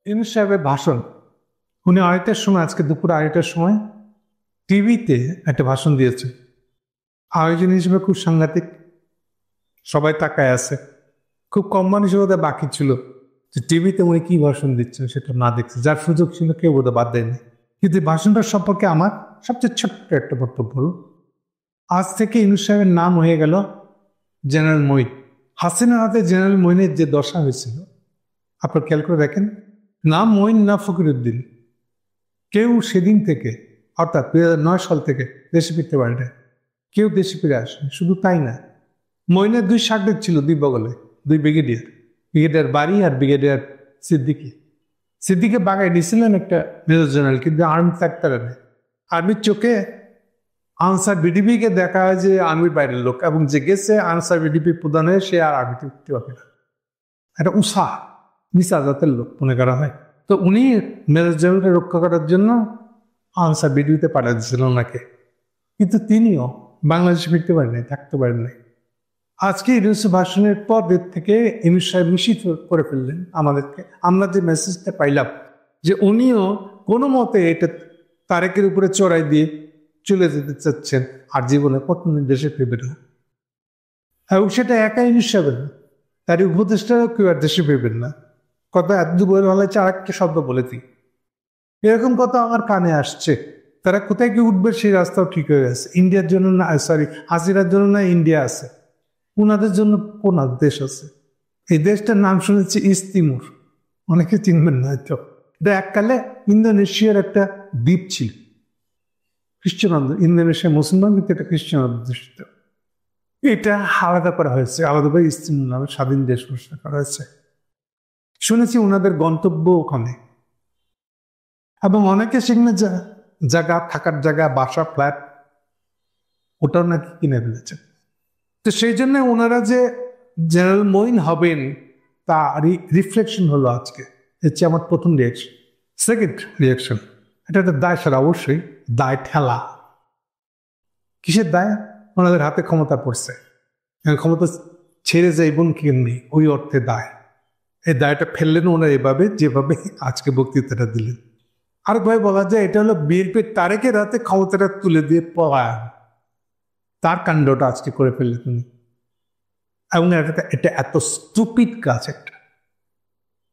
ইউনূস সাহেবের ভাষণ, উনি আড়াইটার সময়, আজকে দুপুর আড়াইটার সময় টিভিতে একটা ভাষণ দিয়েছে। আয়োজন হিসেবে খুব সাংঘাতিক, সবাই তাকায় আছে। খুব কম মানুষের বোধহয় বাকি ছিল যে টিভিতে উনি কি ভাষণ দিচ্ছেন সেটা না দেখছে। যার সুযোগ ছিল কেউ বোধহয় বাদ দেয়নি। কিন্তু এই ভাষণটা সম্পর্কে আমার সবচেয়ে ছোট্ট একটা বক্তব্য হল, আজ থেকে ইউনূস সাহেবের নাম হয়ে গেল জেনারেল মঈন। হাসিনার হাতে জেনারেল মঈনের যে দশা হয়েছিল, আপনার খেয়াল করে দেখেন, না মঈন না ফকিরউদ্দিন, কেউ সেদিন থেকে, অর্থাৎ 2009 সাল থেকে দেশে ফিরতে পারে না। কেউ দেশে ফিরে আসেনি। শুধু তাই না, মঈনের দুই শাগরেদ ছিল দুই বগলে, দুই ব্রিগেডিয়ার, ব্রিগেডিয়ার বারি আর ব্রিগেডিয়ার সিদ্দিকি। সিদ্দিকে বাগায় দিয়েছিলেন একটা মেজর জেনারেল, কিন্তু আর্মি থাকতে পারে না। আর্মির চোখে আনসার বিডিপিকে দেখা হয় যে আর্মির বাইরের লোক, এবং যে গেছে আনসার বিডিপি প্রধান হয়ে সে আর আর্মিতে উঠতে পারে না। একটা উষা নিচা জাতের লোক মনে করা হয়। তো উনি মেজর জেনারেলকে রক্ষা করার জন্য আনসার বিডিপিতে পাঠিয়ে দিয়েছিলেন ওনাকে, কিন্তু তিনিও বাংলাদেশে ফিরতে পারেন নাই, থাকতে পারেন নাই। আজকে ইউনূস ভাষণের পর থেকে ইউনূস সাহেব নিশ্চিত করে ফেললেন আমাদেরকে, আমরা যে মেসেজটা পাইলাম যে উনিও কোনো মতে এটা তারেকের উপরে চড়াই দিয়ে চলে যেতে চাচ্ছেন, আর জীবনে কখনো দেশে ফিরবে না। এবং সেটা একা ইউনূস সাহেবের না, তার উপদেষ্টারাও কেউ আর দেশে ফিরবেন না। কথা এত বইয়ের ভালো হচ্ছে, আর একটা শব্দ বলে দিই, এরকম কথা আমার কানে আসছে। তারা কোথায় গিয়ে উঠবে সেই রাস্তাও ঠিক হয়ে গেছে। ইন্ডিয়ার জন্য না, সরি, হাসিনার জন্য না ইন্ডিয়া আছে, ওনাদের জন্য কোন দেশ আছে? এই দেশটার নাম শুনেছি ইস্ট তিমুর, অনেকে চিনবেন না হয়তো। এটা এককালে ইন্দোনেশিয়ার একটা দ্বীপ ছিল, খ্রিস্টান, ইন্দোনেশিয়া মুসলমান, কিন্তু এটা খ্রিস্টান অধ্যুষিত। এটা আলাদা করা হয়েছে, আলাদাভাবে ইস্ট তিমুর নামে স্বাধীন দেশ ঘোষণা করা হয়েছে। শুনেছি ওনাদের গন্তব্য ওখানে, এবং অনেকে সেখানে জায়গা, থাকার জায়গা, বাসা, ফ্ল্যাট ওটাও নাকি কিনে ফেলেছে। তো সেই জন্য ওনারা যে জেনারেল মঈন হবেন তা রিফ্লেকশন হলো আজকে। হচ্ছে আমার প্রথম রিয়াকশন। সেকেন্ড রিয়াকশন, এটা একটা দায়, সারা অবশ্যই দায় ঠেলা। কিসের দায়? ওনাদের হাতে ক্ষমতা পড়ছে, ক্ষমতা ছেড়ে যাইবেন কেমনি, ওই অর্থে দায়। এই দায়টা ফেললেন ওনারা এভাবে, যেভাবে আজকে বক্তৃতাটা দিলেন। আরেকভাবে বলা যায়, এটা হলো বিএনপির তারেকের হাতে ক্ষমতাটা তুলে দিয়ে পলায়ন, তার কাণ্ডটা আজকে করে ফেললেন তিনি। এবং এটা এত স্টুপিড কাজ,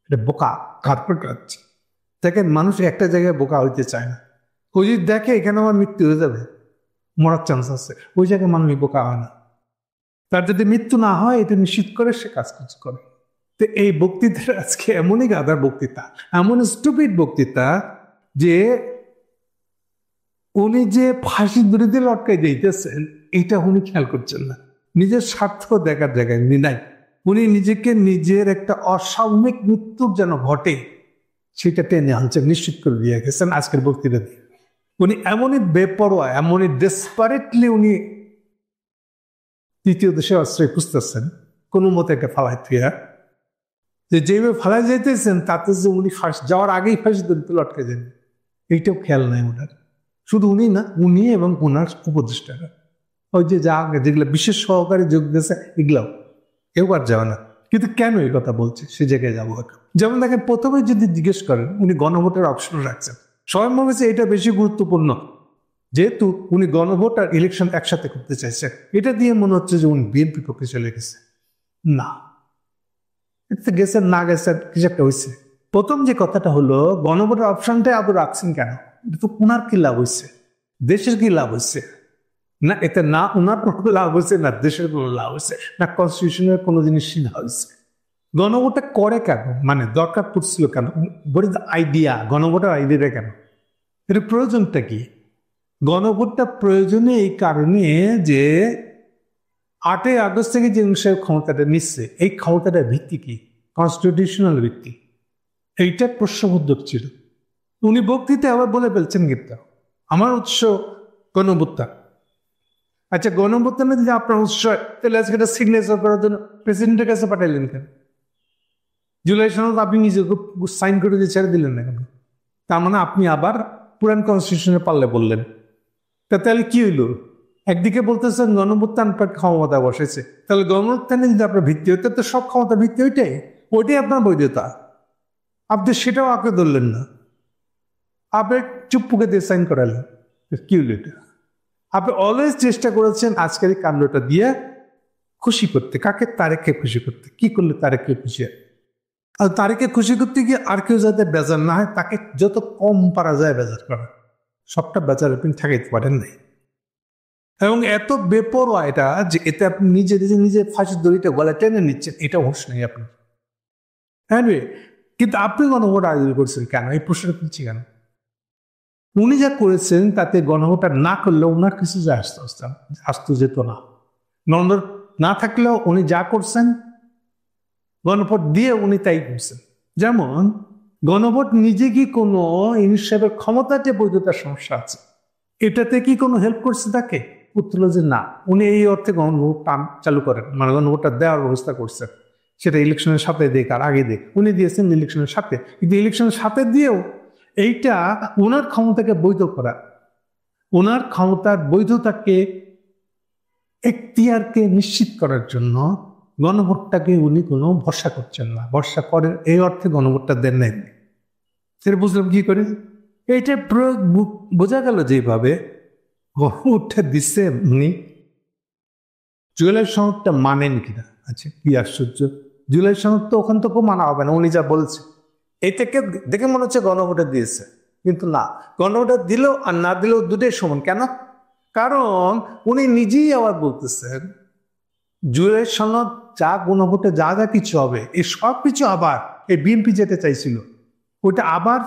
এটা বোকা কার্পেট কাজ। দেখেন, মানুষ একটা জায়গায় বোকা হইতে চায় না। ওই যদি দেখে এখানে আমার মৃত্যু হয়ে যাবে, মরার চান্স আছে, ওই জায়গায় মানুষ বোকা হয় না। তার যদি মৃত্যু না হয় এটা নিশ্চিত করে সে কাজ করে। তো এই বক্তৃতার আজকে এমনই গাধার বক্তৃতা, এমন স্টুপিড বক্তৃতা, যে উনি যে ফাঁসির দড়িতে লটকাই দিতেছেন এটা উনি খেয়াল করছেন না। নিজের স্বার্থ দেখার জায়গায় উনি নাই। উনি নিজেকে, নিজের একটা অস্বাভাবিক মৃত্যু যেন ঘটে সেটা টেনে আনছেন, নিশ্চিত করে দিয়ে গেছেন আজকের বক্তৃতা দিয়ে। উনি এমনই বেপরোয়া, এমনই ডেসপারেটলি উনি তৃতীয় দেশে আশ্রয় খুঁজতেছেন কোনো মতে একটা ফালাই থিয়া, যে যেভাবে ফালাই যাইতেছেন তাতে যে উনি যাওয়ার আগেই ফাঁসি দড়িতে লটকে যান, এইটাও খেয়াল নাই ওনার। শুধু উনি না, উনি এবং ওনার উপদেষ্টারা, ওই যে যেগুলো বিশেষ সহকারী যোগ দিয়েছে, এগুলাও কেউ আর যাবে না। কিন্তু কেন এই কথা বলছে সে জায়গায় যাবো। যেমন দেখেন, প্রথমে যদি জিজ্ঞেস করেন, উনি গণভোটের অপশন রাখছেন। সবাই মনে হচ্ছে এটা বেশি গুরুত্বপূর্ণ, যেহেতু উনি গণভোট আর ইলেকশন একসাথে করতে চাইছেন। এটা দিয়ে মনে হচ্ছে যে উনি বিএনপি পক্ষে চলে গেছে। না, এটা গেছেন না গেছেন কিছু একটা হয়েছে। প্রথম যে কথাটা হলো, গণভোটের অপশনটাই আবার রাখছেন কেন? এটা তো ওনার কি লাভ হয়েছে, দেশের কি লাভ হয়েছে? না, এতে না ওনার কোনো লাভ হয়েছে, না দেশের কোনো লাভ হয়েছে, না কনস্টিটিউশনের কোনো জিনিসই লাভ হয়েছে। গণভোটটা করে কেন, মানে দরকার পড়ছিল কেন? বলি আইডিয়া, গণভোটের আইডিয়াটা কেন, এটা প্রয়োজনটা কি? গণভোটটা প্রয়োজনে এই কারণে যে 8ই আগস্ট থেকে যে সাহেব ক্ষমতাটা নিচ্ছে, এই ক্ষমতাটার ভিত্তি কি? কনস্টিটিউশনাল ভিত্তি। এইটা প্রশ্নবোধক ছিল। উনি বক্তৃতা আবার বলে ফেলছেন কিন্তু, আমার উৎস গণভোট্যান। আচ্ছা, গণভোট্যানে যদি আপনার উৎস, তাহলে আজকে এটা সিগনেচার করার জন্য প্রেসিডেন্টের কাছে পাঠাইলেন কেন? জুলাই সনদ আপনি নিজে সাইন করে দিয়ে ছেড়ে দিলেন না কেন? তার মানে আপনি আবার পুরান কনস্টিটিউশনে পাল্লে বললেন। তাহলে কি হইল? একদিকে বলতেছেন গণভোট্যান ক্ষমতা বসেছে, তাহলে গণভোট্যানে যদি আপনার ভিত্তি হইতে, তো সব ক্ষমতা ভিত্তি ওইটাই আপনার বৈধতা। আপনি সেটাও আঁকড়ে ধরলেন না, আপনি চুপ্পুকে দিয়ে সাইন করালেন। কি হলো এটা? আপনি অলওয়েজ চেষ্টা করেছেন আজকের এই কাণ্ডটা দিয়ে খুশি করতে। কাকে? তারেককে খুশি করতে। কি করলে তারেককে খুশি হয়? আর তারেককে খুশি করতে গিয়ে আর কেউ যাতে বেজার না হয়, তাকে যত কম পারা যায় বেজার করা। সবটা বেজার আপনি ঠেকাইতে পারেন নাই। এবং এত বেপরোয়া এটা যে এতে আপনি নিজে নিজে নিজে ফাঁসির দড়িটা গলায় টেনে নিচ্ছেন, এটা হোশ নেই আপনার। হ্যাঁ রে, কিন্তু আপনি গণভোট আয়োজন করছেন কেন? এই প্রশ্নটা তুলছি কেন? উনি যা করেছেন তাতে গণভোটটা না করলে ওনার কিছু যায় আসতে যেত না। গণভোট না থাকলেও উনি যা করছেন গণভোট দিয়ে উনি তাই করছেন। যেমন গণভোট নিজে কি কোনো ইনিশিয়েটিভের ক্ষমতাতে বৈধতার সমস্যা আছে, এটাতে কি কোনো হেল্প করছে তাকে? উত্তর হলো যে না। উনি এই অর্থে গণভোট চালু করেন, মানে গণভোটটা দেওয়ার ব্যবস্থা করছেন। সেটা ইলেকশনের সাথে দেখ আর আগে দেখ, উনি দিয়েছেন ইলেকশনের সাথে। কিন্তু ইলেকশনের সাথে দিয়েও এইটা ওনার ক্ষমতাকে বৈধ করা, ওনার ক্ষমতার বৈধতাকে এখতিয়ারকে নিশ্চিত করার জন্য গণভোটটাকে উনি কোনো ভরসা করছেন না। ভরসা করেন এই অর্থে গণভোটটা দেন নাই। সেটা বুঝলাম কি করে? এইটা প্রয়োগ বোঝা গেল যেভাবে গণভোটটা দিচ্ছে উনি জুলাই সনদটা মানেন কিনা। আচ্ছা, কি আশ্চর্য! জুলাই সনদ তো ওখান থেকেও মানা হবে না, উনি যা বলছে। এই থেকে দেখে মনে হচ্ছে গণভোটে দিয়েছে, কিন্তু না। গণভোটে দিলেও আর না দিলেও দুটোই সমান। কেন? কারণ উনি নিজেই আবার বলতেছেন জুলাই সনদ যা গণভোটে যা যা কিছু হবে এই সব কিছু আবার এই বিএনপি যেতে চাইছিল ওইটা আবার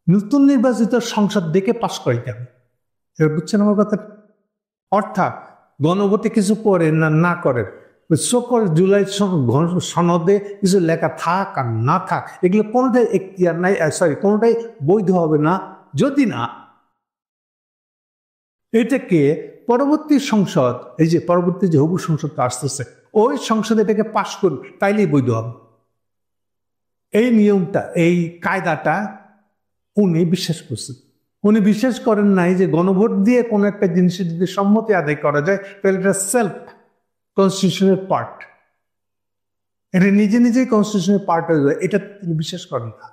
নতুন নির্বাচিত সংসদ দেখে পাশ করাইতে হবে। এবার বুঝছেন আমার কথা? অর্থাৎ গণভোটে কিছু করেন না না করেন, সকল জুলাই সনদে কিছু লেখা থাক আর না থাক, এগুলো কোনোটাই এখতিয়ার নাই, কোনোটাই বৈধ হবে না যদি না এটাকে পরবর্তী সংসদ, এই যে পরবর্তী যে হবু সংসদটা আসতেছে ওই সংসদে এটাকে পাশ করুন, তাইলেই বৈধ হবে। এই নিয়মটা, এই কায়দাটা উনি বিশ্বাস করছেন। উনি বিশ্বাস করেন নাই যে গণভোট দিয়ে কোনো একটা জিনিসের যদি সম্মতি আদায় করা যায় তাহলে এটা সেলফ কনস্টিটিউশনের পার্ট, এটা নিজে নিজেই কনস্টিটিউশনের পার্ট হয়ে যায়, এটা তিনি বিশ্বাস করেন না।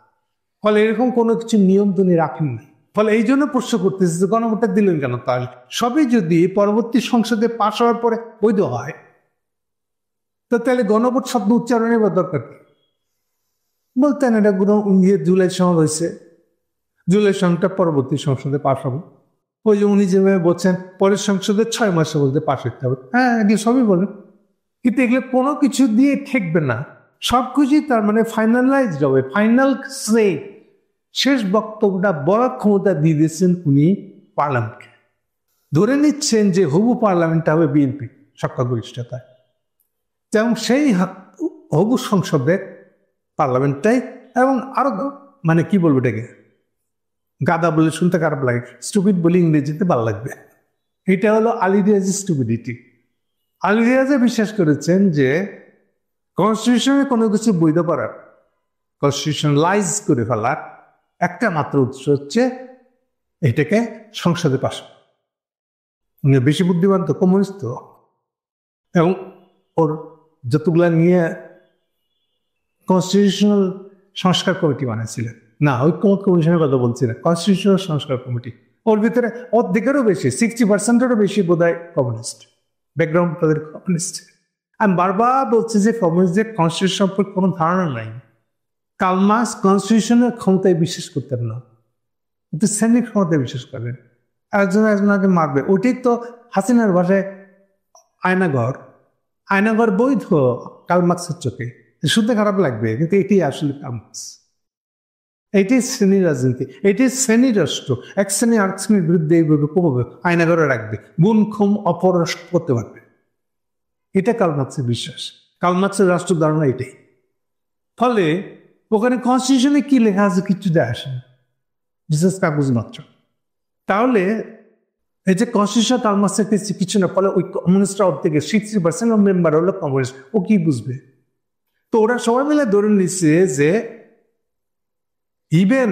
ফলে এরকম কোনো কিছু নিয়ম তিনি রাখেন না। ফলে এই জন্য প্রশ্ন করতেছে যে গণভোটটা দিলেন কেন? তাহলে সবই যদি পরবর্তী সংসদে পাশ হওয়ার পরে বৈধ হয় তো তাহলে গণভোট শব্দ উচ্চারণের দরকার কি? বলতেন এটা কোনো জুলাই সনদ হয়েছে, জুলাই সনদটা পরবর্তী সংসদে পাশ হবে। ওই যে উনি যেভাবে বলছেন পরের সংসদে 6 মাসের মধ্যে পাশ হতে হবে, হ্যাঁ এগুলো সবই বলেন, কিন্তু এগুলো কোনো কিছু দিয়ে ঠেকবে না। সব কিছুই তার মানে ফাইনালাইজড হবে, ফাইনাল সে শেষ বক্তব্যটা বলার ক্ষমতা দিয়ে দিয়েছেন উনি পার্লামেন্টকে। ধরে নিচ্ছেন যে হবু পার্লামেন্টটা হবে বিএনপি সংখ্যাগরিষ্ঠতায়, এবং সেই হবু সংসদের পার্লামেন্টটাই, এবং আরো মানে কি বলবো এটাকে, গাদা বলে শুনতে খারাপ লাগে, স্টুপিড বলে ইংরেজিতে ভালো লাগবে। এটা হলো আলী রিয়াজের স্টুপিডিটি। আলী রিয়াজে বিশ্বাস করেছেন যে কনস্টিটিউশনে কোনো কিছু বৈধ করার, কনস্টিটিউশনালাইজ করে ফেলার একটা মাত্র উৎস হচ্ছে এটাকে সংসদে পাশ। উনি বেশি বুদ্ধিমান তো, কমিউনিস্ট তো, এবং ওর যতগুলা নিয়ে কনস্টিটিউশনাল সংস্কার কমিটি বানিয়েছিলেন, না ঐক্যমত কমিশনের কথা বলছি না, কনস্টিটিউশনাল সংস্কার কমিটি, ওর ভিতরে অর্ধেকেরও বেশি 60%-এরও বেশি বোধহয় কমিউনিস্ট ব্যাকগ্রাউন্ড, তাদের কমিউনিস্ট। আমি বারবার বলছি যে কমিউনিস্টদের কনস্টিটিউশন সম্পর্কে কোনো ধারণা নাই। কার্ল মার্কস কনস্টিটিউশনের ক্ষমতায় বিশ্বাস করতেন না, কিন্তু শ্রেণীর ক্ষমতায় বিশ্বাস করেন। একজনকে মারবে, ওটাই তো হাসিনার ভাষায় আয়নাঘর। আয়নাঘর বৈধ কার্ল মার্কসের চোখে, শুনতে খারাপ লাগবে কিন্তু এটি আসলে কার্ল মার্কস। এটি শ্রেণী রাজনীতি, এটি শ্রেণী রাষ্ট্র। এক শ্রেণী আরেক শ্রেণীর বিরুদ্ধে এইভাবে কমাবে, আয়নাঘরে রাখবে, গুণক্ষম অপরাষ্ট্র করতে পারবে। এটা কার্ল মার্কসের বিশ্বাস, কার্ল মার্কসের রাষ্ট্র ধারণা এটাই। ফলে ওখানে কনস্টিটিউশনে কি লেখা আছে কিচ্ছু দেয় আসে না, বিশেষ কাগজ মাত্র। তাহলে এই যে কনস্টিটিউশন কার্ল মার্কসের কিছু না, ফলে ওই কমিউনিস্টরা অর্ধেকে 60% মেম্বার হলো কমিউনিস্ট, ও কি বুঝবে? তো ওরা সবাই মিলে ধরে নিচ্ছে যে ইভেন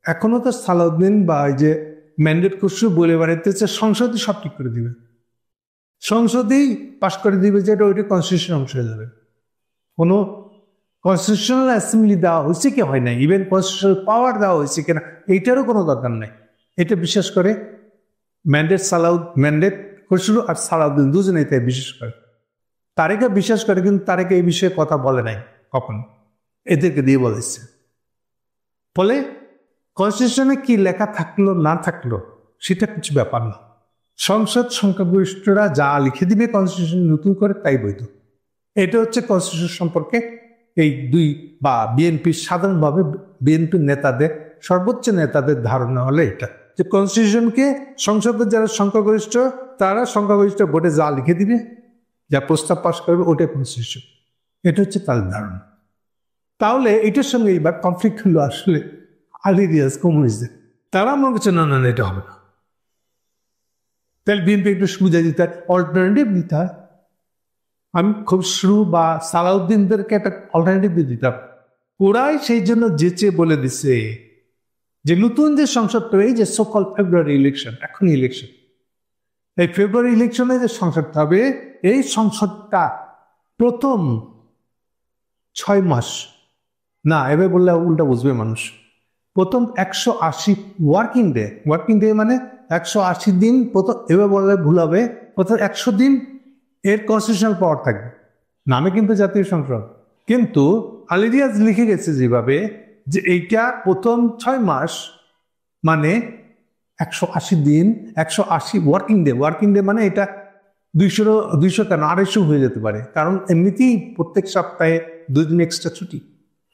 এখনো তো সালাউদ্দিন বা এই যে ম্যান্ডেট খসরু বলে বেড়াইতেছে সংসদই সব ঠিক করে দিবে, সংসদেই পাশ করে দিবে যে এটা ওইটা কনস্টিটিউশন অংশ হয়ে যাবে। কোনো কনস্টিটিউশনাল অ্যাসেম্বলি দেওয়া হয়েছে কি হয় না, ইভেন কনস্টিটিউশনাল পাওয়ার দেওয়া হয়েছে কিনা এইটারও কোনো দরকার নাই। এটা বিশেষ করে ম্যান্ডেট খসরু আর সালাউদ্দিন দুজনেই তাই বিশেষ করে। তারেকা বিশ্বাস করে, কিন্তু তারেকা এই বিষয়ে কথা বলে নাই কখন, এদেরকে দিয়ে বলেছে। ফলে কনস্টিটিউশনে কি লেখা থাকলো না থাকলো সেটা কিছু ব্যাপার না। সংসদ সংখ্যাগরিষ্ঠরা যা লিখে দিবে কনস্টিটিউশন নতুন করে তাই বৈধ। এটা হচ্ছে কনস্টিটিউশন সম্পর্কে এই দুই বা বিএনপির সাধারণভাবে বিএনপির নেতাদের, সর্বোচ্চ নেতাদের ধারণা হলো এটা, যে কনস্টিটিউশনকে সংসদের যারা সংখ্যাগরিষ্ঠ তারা সংখ্যাগরিষ্ঠ ভোটে যা লিখে দিবে, যা প্রস্তাব পাস করবে ওটাই কনস্টিটিউশন। এটা হচ্ছে তাদের ধারণা। তাহলে এটার সঙ্গে এইবার কনফ্লিক্ট হলো আসলে আলী রিয়াজ কমিউনিস্টদের। তারা মনে করছে না না এটা হবে না, তাহলে বিএনপি একটু সুবিধা দিতে হয়, অল্টারনেটিভ দিতে হয়। আমি খসরু বা সালাউদ্দিনদেরকে একটা অল্টারনেটিভ দিয়ে দিতাম। ওরাই সেই জন্য যেচে বলে দিছে যে নতুন যে সংসদটা, এই যে সকল ফেব্রুয়ারি ইলেকশন, এখন ইলেকশন, এই ফেব্রুয়ারি ইলেকশনে যে সংসদটা হবে, এই সংসদটা প্রথম 6 মাস না, এবার বললে উল্টা বুঝবে মানুষ, প্রথম 180 ওয়ার্কিং ডে মানে 180 দিন, প্রথম এবার বললে ভুল হবে, প্রথম 100 দিন এর কনস্টিটিউশনাল পাওয়ার থাকবে, নামে কিন্তু জাতীয় সংসদ। কিন্তু আলী রিয়াজ লিখে গেছে যেভাবে, যে এইটা প্রথম 6 মাস মানে 180 দিন, 180 ওয়ার্কিং ডে মানে এটা 200 কেন 250 হয়ে যেতে পারে, কারণ এমনিতেই প্রত্যেক সপ্তাহে 2 দিন এক্সট্রা ছুটি,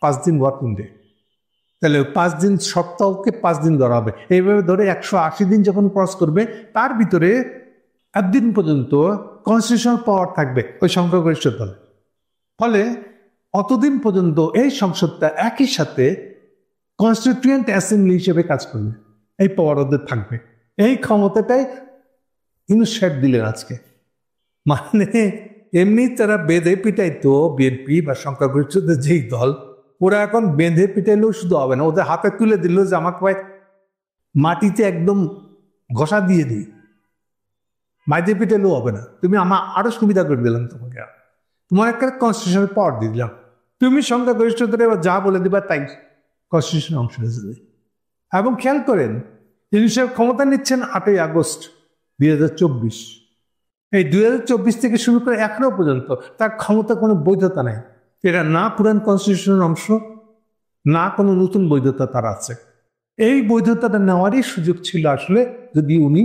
5 দিন ওয়ার্কিং ডে। তাহলে 5 দিন, সপ্তাহকে 5 দিন ধরা হবে। এইভাবে ধরে 180 দিন যখন ক্রস করবে, তার ভিতরে একদিন পর্যন্ত কনস্টিটিউশনাল পাওয়ার থাকবে ওই সংখ্যাগরিষ্ঠ দলে। ফলে অতদিন পর্যন্ত এই সংসদটা একই সাথে কনস্টিটিউয়েন্ট অ্যাসেম্বলি হিসেবে কাজ করবে, এই পাওয়ার ওদের থাকবে। এই ক্ষমতাটাই ইনস্যাট দিলেন আজকে। মানে এমনি তারা বেঁধে পিটাইতো বিএনপি বা সংখ্যাগরিষ্ঠদের যেই দল, ওরা এখন বেঁধে পিটাইলেও শুধু হবে না, ওদের হাতে তুলে দিল যে আমাকে ভাই মাটিতে একদম ঘষা দিয়ে দিই, বাইরে পিটাইলেও হবে না, তুমি আমার আরো সুবিধা করে দিলাম, তোমাকে তোমার একটা কনস্টিটিউশনাল পাওয়ার দিয়ে দিলাম, তুমি সংখ্যাগরিষ্ঠদের এবার যা বলে দিবা তাই কনস্টিটিউশন অংশ হিসেবে। এবং খেয়াল করেন, জিনিসের ক্ষমতা নিচ্ছেন 8ই আগস্ট 2024। এই 2024 থেকে শুরু করে এখনো পর্যন্ত তার ক্ষমতা কোনো বৈধতা নাই। এটা না পুরান কনস্টিটিউশনের অংশ, না কোনো নতুন বৈধতা তার আছে। এই বৈধতাটা নেওয়ারই সুযোগ ছিল আসলে যদি উনি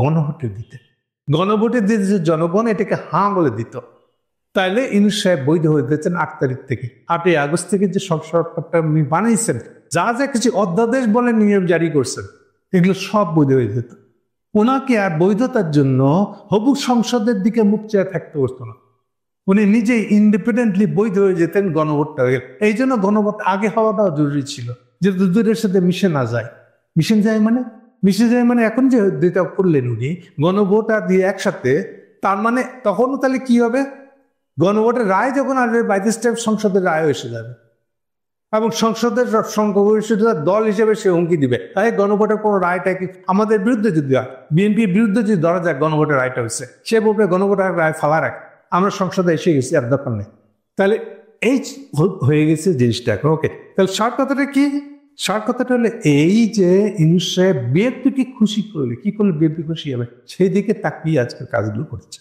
গণভোটে দিতেন। গণভোটে দিয়ে যে জনগণ এটাকে হাঁ বলে দিত, তাইলে ইউনূস সাহেব বৈধ হয়ে দিয়েছেন 8 তারিখ থেকে। 8ই আগস্ট থেকে যে সরকারটা উনি বানিয়েছেন, যা যা কিছু অধ্যাদেশ বলে নিয়ম জারি করছেন, এগুলো সব বৈধ হয়ে যেত। ওনাকে আর বৈধতার জন্য হবু সংসদের দিকে মুখ চেয়ে থাকতে হতো না, উনি নিজেই ইন্ডিপেন্ডেন্টলি বৈধ হয়ে যেতেন গণভোটটা হয়ে গেল। এই জন্য গণভোট আগে হওয়াটাও জরুরি ছিল, যে দুদূরের সাথে মিশে না যায়। মিশে যায় মানে এখন যে যেটা করলেন উনি, গণভোট আর দিয়ে একসাথে, তার মানে তখনও তাহলে কি হবে, গণভোটের রায় যখন আসবে বাই দিস টাইম সংসদের রায় এসে যাবে, এবং সংসদের সংখ্যাগরিষ্ঠ দল হিসেবে সে হুমকি দিবে, তাই গণভোটের কোনো রায়টা কি আমাদের বিরুদ্ধে যদি হয়, বিএনপির বিরুদ্ধে যদি ধরা যায় গণভোটের রায়টা হচ্ছে, সে বলবে গণভোটের রায় ফালা রাখ, আমরা সংসদে এসে গেছি, আর দরকার নেই। তাহলে এই হয়ে গেছে জিনিসটা এখন। ওকে, তাহলে সার কথাটা কি? সার কথাটা হলো এই যে ইউনূস সাহেব বিএনপিকে খুশি করলে কি করলে বিএনপি খুশি হবে, সেই দিকে তাকিয়ে আজকের কাজগুলো করেছে।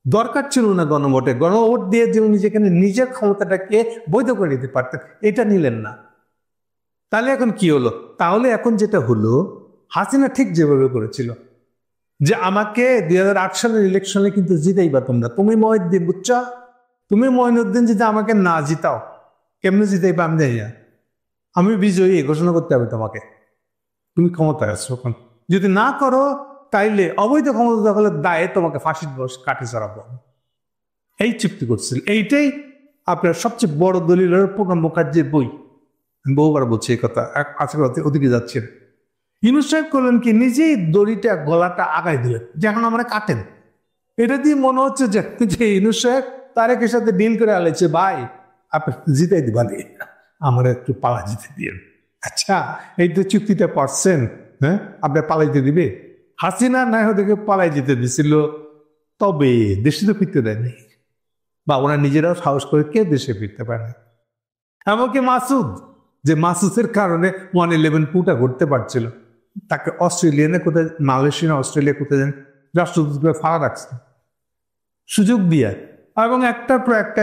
দরকার ছিল না গণভোট দিয়ে যে উনি যেখানে নিজের ক্ষমতাটাকে বৈধ করে নিতে পারতেন, এটা নিলেন না। তাহলে এখন কি হলো? তাহলে এখন যেটা হলো, হাসিনা ঠিক যেভাবে করেছিল, যে আমাকে 2008 সালের ইলেকশনে কিন্তু জিতাইবা তোমরা, তুমি মহিউদ্দিন, বুঝছো, তুমি মঈনুদ্দিন যদি আমাকে না জিতাও, কেমনে জিতাইবা আমি জানি না, আমি বিজয়ী ঘোষণা করতে হবে তোমাকে, তুমি ক্ষমতায় আছো। এখন যদি না করো, তাইলে অবৈধ ক্ষমতা দখলের দায়ে তোমাকে ফাঁসির বয়স কাটে চড়াবো, এই চুক্তি করছিল। এইটাই আপনার সবচেয়ে বড় দলিল প্রণব মুখার্জির বই, আমি বহুবার বলছি এই কথা, আজকে ওদিকে যাচ্ছে। ইউনূস সাহেব করলেন কি, নিজেই দড়িটা গলাটা আগায় দিলেন, যে এখন আমরা কাটেন। এটা দিয়ে মনে হচ্ছে যে ইউনূস সাহেব তারেকের সাথে ডিল করে আলেছে, ভাই আপনি জিতাই দিবানি, আমার একটু পালা জিতে দিয়ে। আচ্ছা, এই তো চুক্তিটা পড়ছেন, হ্যাঁ, আপনার পালাইতে দিবে। হাসিনা না ওদেরকে পালাই যেতে দিছিল, তবে দেশে তো ফিরতে দেয়নি। বা ওরা নিজেরাও সাহস করে কেউ দেশে ফিরতে পারে না। এমনকি মাসুদ, যে মাসুদের কারণে 111 পুটা ঘটতে পারছিল, তাকে অস্ট্রেলিয়ানে কোথায়, মালয়েশিয়া অস্ট্রেলিয়া কোথায় যেন রাষ্ট্রদূত করে ফাঁকা রাখছে সুযোগ দিয়ে, এবং একটার পর একটা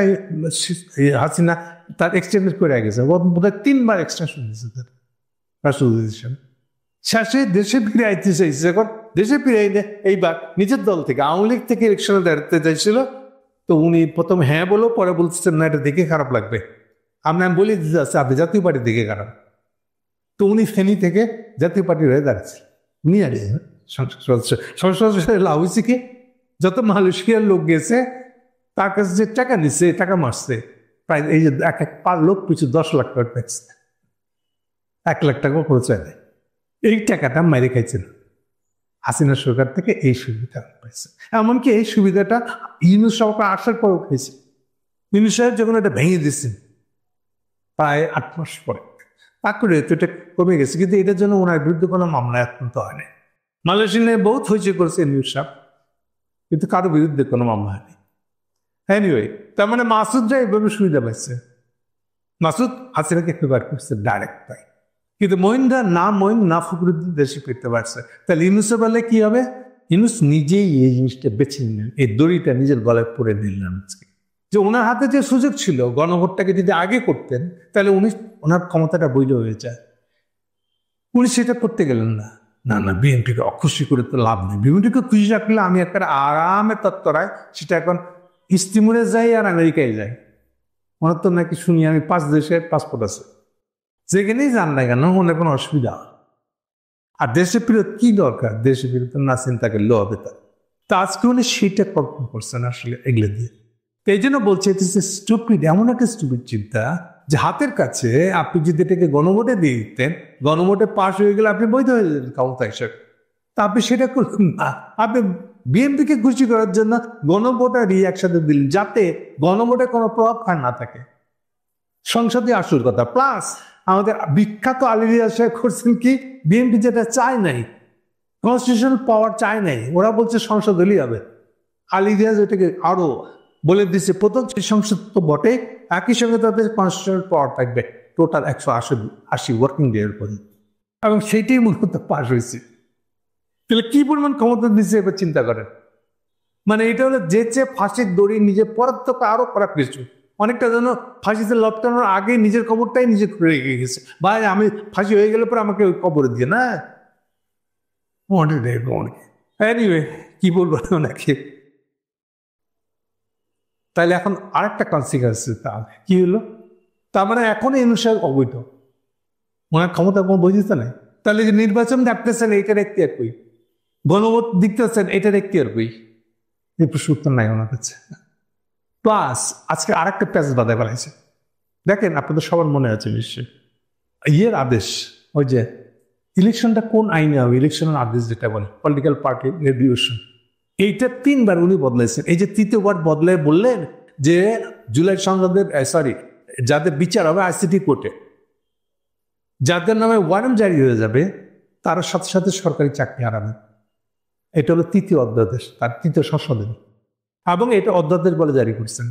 হাসিনা তার এক্সটেন্ড করে গেছে, বোধহয় 3বার এক্সটেনশন দিয়েছে তার রাষ্ট্রদূত হিসেবে। শেষে দেশে ফিরে আইতে চাইছে, এখন দেশে ফিরে আইলে এইবার নিজের দল থেকে, আওয়ামী লীগ থেকে ইলেকশনে দাঁড়াতে চাইছিল, তো উনি প্রথম হ্যাঁ বলো, পরে বলতেছেন না, এটা দেখে খারাপ লাগবে, আমি বলি দিতে আছে আপনি জাতীয় পার্টি দেখে খারাপ। তো উনি ফেনী থেকে জাতীয় পার্টির হয়ে দাঁড়াচ্ছে, উনি আর সংসদ সদস্য লাভ হয়েছে কি, যত মালয়েশিয়ার লোক গেছে তার কাছে যে টাকা নিচ্ছে, টাকা মারছে প্রায়, এই যে এক লোক পিছু 10 লাখ টাকা ট্যাক্স, 1 লাখ টাকা খরচ হয়। এই টাকাটা মাইরে খাইছিল হাসিনা সরকার থেকে, এই সুবিধা পাইছে। এমনকি এই সুবিধাটা ইউনূস সরকার আসার পরও খাইছে। ইউনূস সাহেব যখন এটা ভেঙে দিচ্ছেন প্রায় 8 মাস পরে, তারপরে তো এটা কমে গেছে, কিন্তু এটার জন্য ওনার বিরুদ্ধে কোনো মামলা এখন তো হয়নি। মালয়েশিয়ায় বহুত হয়েছে করছে ইউনূস সাহেব, কিন্তু কারো বিরুদ্ধে কোনো মামলা হয়নি। এনিওয়ে, তার মানে মাসুদরা এইভাবে সুবিধা পাইছে। মাসুদ হাসিনাকে ফেভার করছে ডাইরেক্ট পাই, কিন্তু মহিন্দা না মহিন না ফখরুদ্দিন দেশে ফিরতে পারছে। তাহলে ইউনূসের বেলায় কি হবে? ইউনূস নিজেই এই জিনিসটা বেছে নিলেন, এই দড়িটা নিজের গলায় পরে নিলেন আজকে, যে ওনার হাতে যে সুযোগ ছিল গণভোটটাকে যদি আগে করতেন তাহলে ওনার ক্ষমতাটা বৈধ হয়ে যায়। উনি সেটা করতে গেলেন না। না না, বিএনপিকে অখুশি করে তো লাভ নেই, বিএনপিকে খুশি রাখলে আমি একটা আরামে তত্ত্বরায় সেটা এখন ইস্তিমুরে যাই আর আমেরিকায় যাই। ওনার তো নাকি শুনি আমি 5 দেশের পাসপোর্ট আছে, যেখানেই যান না কেন ওনার কোনো অসুবিধা। আর দেশে ফিরত কি দরকার? দেশে ফিরত না চিন্তাকে লো হবে তার। তা আজকে উনি সেটা কল্পনা করছেন আসলে এগুলো দিয়ে। তো এই জন্য বলছে এটা স্টুপিড, এমন একটা স্টুপিড চিন্তা যে হাতের কাছে আপনি যদি এটাকে গণভোটে দিয়ে দিতেন, গণভোটে পাশ হয়ে গেলে আপনি বৈধ হয়ে যেতেন ক্ষমতা হিসেবে। তা আপনি সেটা করলেন না, আপনি বিএনপিকে খুশি করার জন্য গণভোটে একসাথে দিলেন, যাতে গণভোটে কোনো প্রভাব না থাকে। সংসদে আসল কথা। প্লাস আমাদের বিখ্যাত আলী রিয়াজ সাহেব করছেন কি, বিএনপি যেটা চায় নাই, কনস্টিটিউশনাল পাওয়ার চায় নাই, ওরা বলছে সংসদ হলেই হবে। আলী রিয়াজ ওইটাকে আরো বলে দিচ্ছে, প্রথম সংসদ তো বটে, একই সঙ্গে তাদের কনস্টিটিউশনাল পাওয়ার থাকবে টোটাল 180 ওয়ার্কিং ডে এর পরে, এবং সেইটাই মূলত পাস হয়েছে। তাহলে কি পরিমাণ ক্ষমতা দিচ্ছে এবার চিন্তা করেন। মানে এটা হলো যে চেয়ে ফাঁসির দড়ি নিজে পরাত্মক আরো খারাপ কিছু। অনেকটা যেন ফাঁসিতে লটকানোর আগে নিজের কবরটাই নিজে করে রেখে গেছে, ভাই আমি ফাঁসি হয়ে গেলে পরে আমাকে ওই কবরে দিয়ে না। এনিওয়ে, কি বলবো নাকি। তাহলে এখন আরেকটা কনসিকুয়েন্স কি হলো, তার মানে এখন এই অনুসার অবৈধ, ওনার ক্ষমতা কোনো বৈধতা নেই। তাহলে যে নির্বাচন ডাকতেছেন এইটার একটি একই, গণভোট দিতেছেন এটার একটি একই, এই প্রশ্ন উত্তর নাই ওনার কাছে। প্লাস আজকে আরেকটা প্যাচ বাধায় বেড়াইছে, দেখেন আপনাদের সবার মনে আছে নিশ্চয়ই, ইয়ের আদেশ, ওই যে ইলেকশনটা কোন আইনে হবে, ইলেকশনের আদেশ যেটা বলে পলিটিক্যাল পার্টি রেগুলেশন, এইটা 3বার উনি বদলাইছেন। এই যে 3য়বার বদলায় বললেন যে জুলাই সংসদের যাদের বিচার হবে আইসিটি কোর্টে, যাদের নামে ওয়ারেন্ট জারি হয়ে যাবে তার সাথে সাথে সরকারি চাকরি হারাবে। এটা হলো 3য় অধ্যাদেশ, তার 3য় সংশোধনী, এবং এটা অধ্যাদেশ বলে জারি করছেন।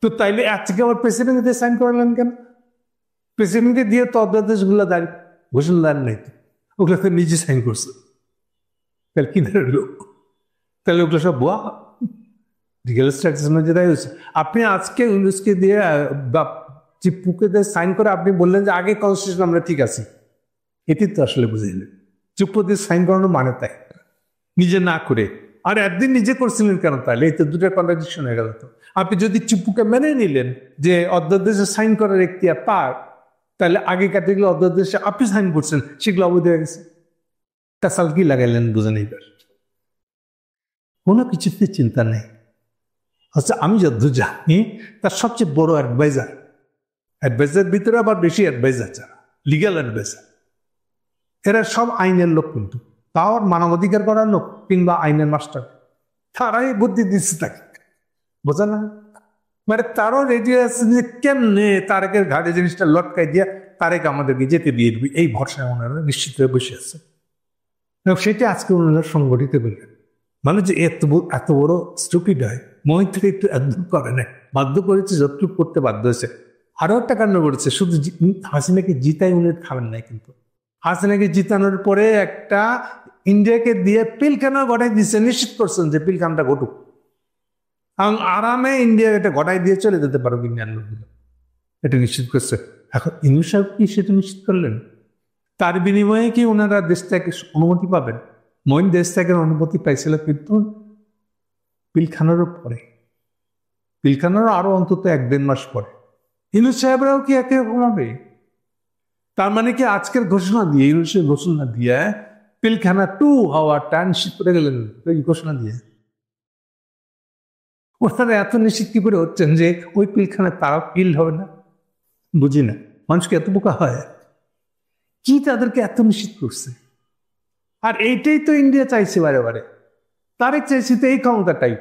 তো তাইলে আজকে আবার প্রেসিডেন্টকে সাইন করালেন কেন? প্রেসিডেন্টকে দিয়ে তো অধ্যাদেশগুলো ঘোষণা দেন নাই, ওগুলো তো নিজে সাইন করছে। তাহলে কি ধরলো? তাহলে ওগুলো সব ভুয়া লিগ্যাল স্ট্যাটাস যেটাই হচ্ছে। আপনি আজকে ইউনুসকে দিয়ে বা চিপুকে দিয়ে সাইন করে আপনি বললেন যে আগে কনস্টিটিউশন আমরা ঠিক আছি, এটি তো আসলে বুঝাইলেন। চুপ্পু দিয়ে সাইন করানোর মানে তাই, নিজে না করে। আর একদিন নিজে করছিলেন কেন? তাহলে এই তো 2টা কন্ট্রাডিকশন হয়ে গেল। তো আপনি যদি চুপ্পুকে মেনে নিলেন যে অধ্যাদেশে সাইন করার এখতিয়ার তার, তাহলে আগে যেগুলো অধ্যাদেশে আপনি সাইন করছেন সেগুলো অবৈধ হয়ে গেছে। তাছাড়া কি লাগাইলেন বুঝেন? এইবার কোনো কিছুতে চিন্তা নেই। আচ্ছা, আমি যতদূর জানি তার সবচেয়ে বড় অ্যাডভাইজার ভিতরে আবার বেশি অ্যাডভাইজার যারা লিগ্যাল অ্যাডভাইজার, এরা সব আইনের লোক, কিন্তু তাও মানবাধিকার করার লোক কিংবা আইনের মাস্টার, তারাই বুদ্ধি দিচ্ছে তাকে, বোঝা না? মানে তারও রেডি আছে যে কেমনে তারেকের ঘাটে জিনিসটা লটকাই দিয়া তারেক আমাদেরকে যেতে দিয়ে দিবি, এই ভরসায় ওনারা নিশ্চিত হয়ে বসে আছে। সেটা আজকে ওনারা সংগঠিত করলেন। মানে যে এত বড় স্টুপিড হয় মহিতকে একটু একদম করে না, বাধ্য করেছে, যতটুকু করতে বাধ্য হয়েছে। আরো একটা কাণ্ড করেছে, শুধু হাসিনাকে জিতাই উনি খাবেন নাই, কিন্তু হাসিনাকে জিতানোর পরে একটা ইন্ডিয়াকে দিয়ে পিলখানা ঘটাই দিচ্ছে, নিশ্চিত করছেন যে পিলখানাটা ঘটুক, এবং আরামে ইন্ডিয়া এটা ঘটাই দিয়ে চলে যেতে পারবে ইন্ডিয়ান লোকগুলো, এটা নিশ্চিত করছে। এখন ইনু সাহেব কি সেটা নিশ্চিত করলেন? তার বিনিময়ে কি ওনারা দেশ থেকে অনুমতি পাবেন? মইন দেশ থেকে অনুমতি পাইছিল কিন্তু পিলখানারও পরে, পিলখানারও আরো অন্তত 1-1.5 মাস পরে। ইনু সাহেবরাও কি একই রকম হবে? তার মানে কি আজকের ঘোষণা দিয়ে, ইউনুসের ঘোষণা দিয়ে পিলখানা 2 হওয়াটা নিশ্চিত করে গেলেন এই ঘোষণা দিয়ে? ওনারা এত নিশ্চিত কি করে হচ্ছেন যে ওই পিলখানা তারা পিল হবে না? বুঝি না, মানুষকে এত বোকা হয়? কি তাদেরকে এত নিশ্চিত করছে? আর এইটাই তো ইন্ডিয়া চাইছে বারে বারে, তারেক চাইছে তো এই ক্ষমতাটাই।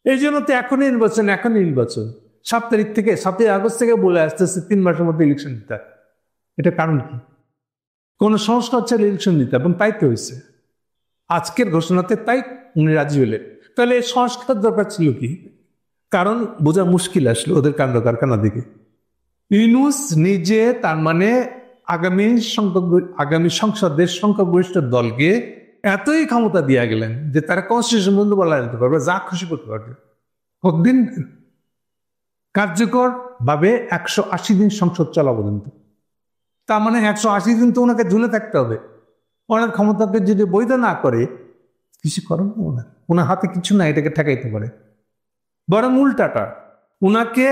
এই জন্য তো এখনই নির্বাচন 7 তারিখ থেকে, 7 আগস্ট থেকে বলে আসতেছে 3 মাসের মধ্যে ইলেকশন দিতে। এটা কারণ কি? কোন সংস্কার ছাড়া ইলেকশন দিতে, এবং তাই তো হয়েছে আজকের ঘোষণাতে, তাই উনি রাজি হলেন। তাহলে এই সংস্কার দরকার ছিল কি? কারণ বোঝা মুশকিল আসলো ওদের কাণ্ড কারখানা দিকে। ইউনূস নিজে তার মানে আগামী সংসদের সংখ্যাগরিষ্ঠ দলকে এতই ক্ষমতা দিয়ে গেলেন যে তারা কনস্টিটিউশন পর্যন্ত বলা যেতে পারবে, যা খুশি করতে পারবে। কতদিন? কার্যকর ভাবে 180 দিন সংসদ চলা পর্যন্ত। তার মানে 180 দিন তো ওনাকে ঝুলে থাকতে হবে। ওনার ক্ষমতাকে যদি বৈধ না করে, কিছু করেন না ওনার হাতে কিছু না এটাকে ঠেকাইতে পারে। বরং উল্টাটা, ওনাকে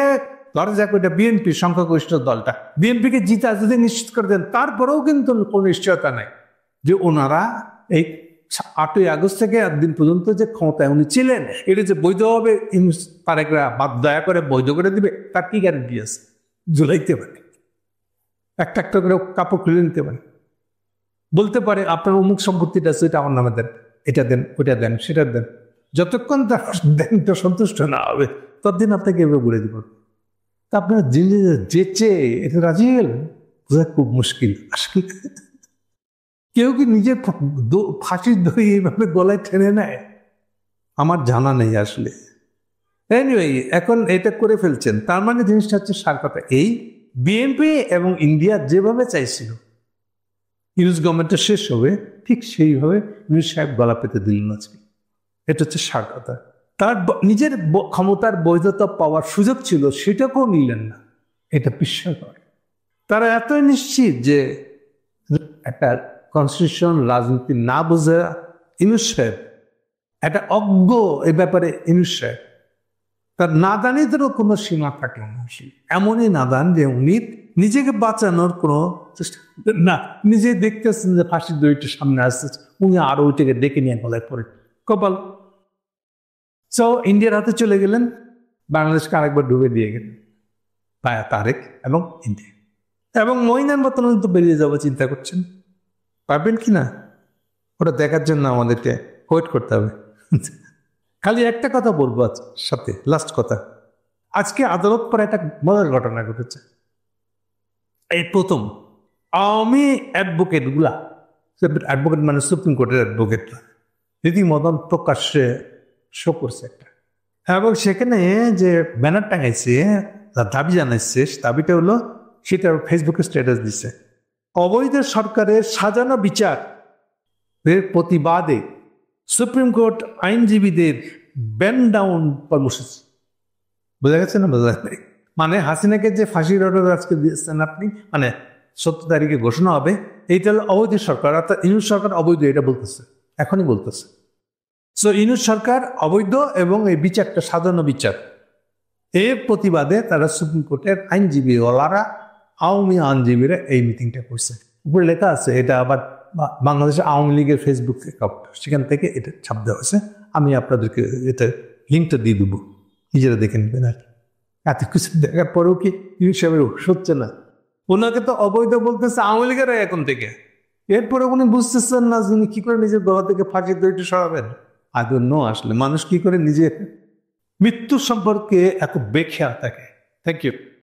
ধরা যাক ওইটা বিএনপি সংখ্যাগরিষ্ঠ দলটা, বিএনপিকে জিতা যদি নিশ্চিত করে দেন, তারপরেও কিন্তু কোনো নিশ্চয়তা নাই যে ওনারা এই 8ই আগস্ট থেকে একদিন পর্যন্ত যে ক্ষমতায় উনি ছিলেন, এটা যে বৈধভাবে তারেকরা দয়া করে বৈধ করে দিবে, তার কি গ্যারান্টি আছে? ঝুলাইতে পারে, একটা একটা করে কাপড় খুলে নিতে পারে, বলতে পারে আপনার অমুক সম্পত্তিটা আছে, এটা আমার নামে দেন, এটা দেন, ওইটা দেন, সেটা দেন। যতক্ষণ তার দেন তো সন্তুষ্ট না হবে, ততদিন আপনাকে এভাবে বলে দিব। তা আপনার যেচে এটা রাজি হয়ে গেলেন, বোঝা খুব মুশকিল আসলে। কেউ কি নিজের ফাঁসির দই এইভাবে গলায় টেনে নেয়? আমার জানা নেই আসলে। এনিওয়ে, এখন এটা করে ফেলছেন, তার মানে জিনিসটা হচ্ছে সার কথা এই, বিএনপি এবং ইন্ডিয়া যেভাবে চাইছিল ইউনুস গভর্নমেন্টটা শেষ হবে, ঠিক সেইভাবে ইউনুস সাহেব গলা পেতে দিলেন আজকে। এটা হচ্ছে সার কথা। তার নিজের ক্ষমতার বৈধতা পাওয়ার সুযোগ ছিল, সেটাকেও নিলেন না, এটা বিস্ময়কর। তারা এতই নিশ্চিত যে একটা কনস্টিটিউশন রাজনীতি না বোঝা ইউনুস সাহেব, একটা অজ্ঞ এ ব্যাপারে ইউনুস সাহেব, তার নাদানিদেরও কোনো সীমা থাকলো না। এমনই নাদান যে উনি নিজেকে বাঁচানোর কোনো চেষ্টা না, নিজে দেখতেছেন যে ফাঁসির দড়িটা সামনে আসতেছে, উনি আরো ওইটাকে ডেকে নিয়ে গলায় পড়ে কপাল। সো ইন্ডিয়ার হাতে চলে গেলেন, বাংলাদেশকে আরেকবার ডুবে দিয়ে গেলেন পায়া তারেক এবং ইন্ডিয়া। এবং মহিনার মতন তো বেরিয়ে যাবো চিন্তা করছেন, পারবেন কি না ওটা দেখার জন্য আমাদেরকে ওয়েট করতে হবে। খালি একটা কথা বলবো সাথে, লাস্ট কথা, আজকে আদালত পরে একটা মজার ঘটনা ঘটেছে। এই প্রথম আওয়ামী অ্যাডভোকেট গুলা, অ্যাডভোকেট মানে সুপ্রিম কোর্টের অ্যাডভোকেটরা রীতিমতন প্রকাশ্যে শো করছে একটা, এবং সেখানে যে ব্যানার টাঙাইছে, দাবি জানাইছে, দাবিটা হলো, সেটা ফেসবুকে স্ট্যাটাস দিচ্ছে, অবৈধ সরকারের সাজানো বিচার এর প্রতিবাদে সুপ্রিম কোর্ট আইনজীবীদের ব্যান ডাউন কর্মসূচি। বোঝা গেছে না? বোঝা যায় মানে হাসিনাকে যে ফাঁসির অর্ডার আজকে দিয়েছেন আপনি, মানে 17 তারিখে ঘোষণা হবে, এইটা হলো অবৈধ সরকার, অর্থাৎ ইউনুস সরকার অবৈধ, এটা বলতেছে, এখনই বলতেছে। সো ইউনুস সরকার অবৈধ এবং এই বিচারটা সাজানো বিচার, এর প্রতিবাদে তারা সুপ্রিম কোর্টের আইনজীবী ওলারা, আওয়ামী আইনজীবীরা এই মিটিংটা করছে। উপরে লেখা আছে, এটা আবার বাংলাদেশের আওয়ামী লীগের ফেসবুক অ্যাকাউন্ট, সেখান থেকে এটা ছাপ দেওয়া হয়েছে। আমি আপনাদেরকে এটা লিঙ্কটা দিয়ে দেবো, নিজেরা দেখে নেবেন। আর এত কিছু দেখার পরেও কি ইউনুস সাহেবের হচ্ছে না? ওনাকে তো অবৈধ বলতেছে আওয়ামী লীগেরা এখন থেকে, এরপরে উনি বুঝতেছেন না উনি কি করে নিজের গলা থেকে ফাঁসির দড়িটা সরাবেন। আদৌ নো, আসলে মানুষ কি করে নিজের মৃত্যু সম্পর্কে এত বেখেয়াল থাকে। Thank you.